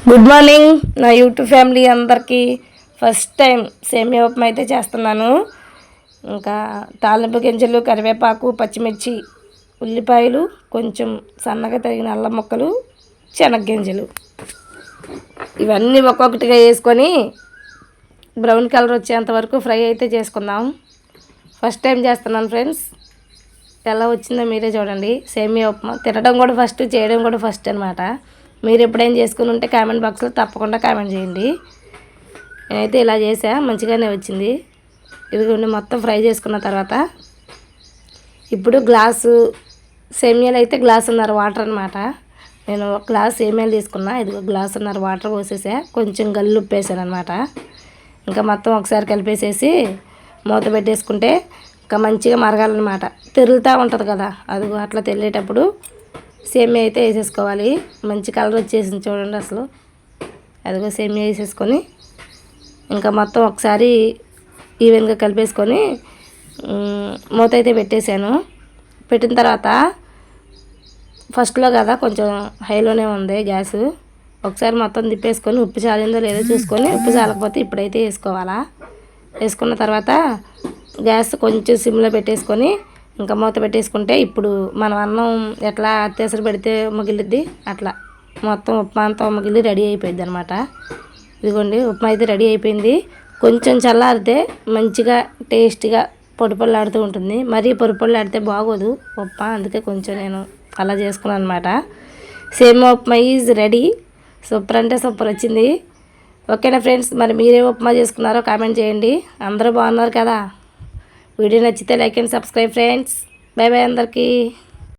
Good morning నా YouTube family అందరికీ. First time సేమియా ఉప్మా అయితే చేస్తున్నాను. ఇంకా తాలింపు గింజలు, కరివేపాకు, పచ్చిమిర్చి, ఉల్లిపాయలు, కొంచెం సన్నగా తరిగిన అల్లం ముక్కలు, శనగగింజలు ఇవన్నీ ఒక్కొక్కటిగా వేసుకొని బ్రౌన్ కలర్ వచ్చేంత వరకు ఫ్రై అయితే చేసుకుందాం. ఫస్ట్ టైం చేస్తున్నాను ఫ్రెండ్స్. ఎలా వచ్చిందో మీరే చూడండి. సేమియా ఉప్మా తినడం కూడా ఫస్ట్, చేయడం కూడా ఫస్ట్ అనమాట. మీరు ఎప్పుడైనా చేసుకుని ఉంటే కామెంట్ బాక్స్లో తప్పకుండా కామెంట్ చేయండి. నేనైతే ఇలా చేసా, మంచిగానే వచ్చింది. ఇదిగోండి మొత్తం ఫ్రై చేసుకున్న తర్వాత ఇప్పుడు గ్లాసు సేమియాలు అయితే గ్లాసున్నర వాటర్ అనమాట. నేను ఒక గ్లాస్ సేమియాలు తీసుకున్నా. ఇదిగో గ్లాసున్నర వాటర్ పోసేసా, కొంచెం గల్లు ఉప్పు వేసాను అనమాట. ఇంకా మొత్తం ఒకసారి కలిపేసేసి మూత పెట్టేసుకుంటే ఇంకా మంచిగా మరగాలన్నమాట. తెరులుతూ ఉంటుంది కదా, అదిగో అట్లా తెల్లేటప్పుడు సేమియా అయితే వేసేసుకోవాలి. మంచి కలర్ వచ్చేసింది చూడండి అసలు. అదిగో సేమియా వేసేసుకొని ఇంకా మొత్తం ఒకసారి ఈవెన్గా కలిపేసుకొని మూత అయితే పెట్టేశాను. పెట్టిన తర్వాత ఫస్ట్లో కదా కొంచెం హైలోనే ఉంది గ్యాసు. ఒకసారి మొత్తం తిప్పేసుకొని ఉప్పు చాలిందో లేదో చూసుకొని, ఉప్పు చాలకపోతే ఇప్పుడైతే వేసుకోవాలా. వేసుకున్న తర్వాత గ్యాస్ కొంచెం సిమ్లో పెట్టేసుకొని ఇంకా మూత పెట్టేసుకుంటే ఇప్పుడు మనం అన్నం ఎట్లా అత్తేసరి పెడితే మిగిలిద్ది అట్లా మొత్తం ఉప్మా అంతా మిగిలి రెడీ అయిపోయింది అనమాట. ఇదిగోండి ఉప్మా అయితే రెడీ అయిపోయింది. కొంచెం చల్లారితే మంచిగా టేస్ట్గా పొడిపొల్లాడుతూ ఉంటుంది. మరీ పొడిపొల్లాడితే బాగోదు ఉప్మా, అందుకే కొంచెం నేను అలా చేసుకున్నాను అనమాట. సేమియా ఉప్మా ఈజ్ రెడీ. సూపర్ అంటే సూపర్ వచ్చింది. ఓకేనా ఫ్రెండ్స్, మరి మీరే ఉప్మా చేసుకున్నారో కామెంట్ చేయండి. అందరూ బాగున్నారు కదా. వీడియో నచ్చితే like and subscribe friends. Bye bye అందరికీ.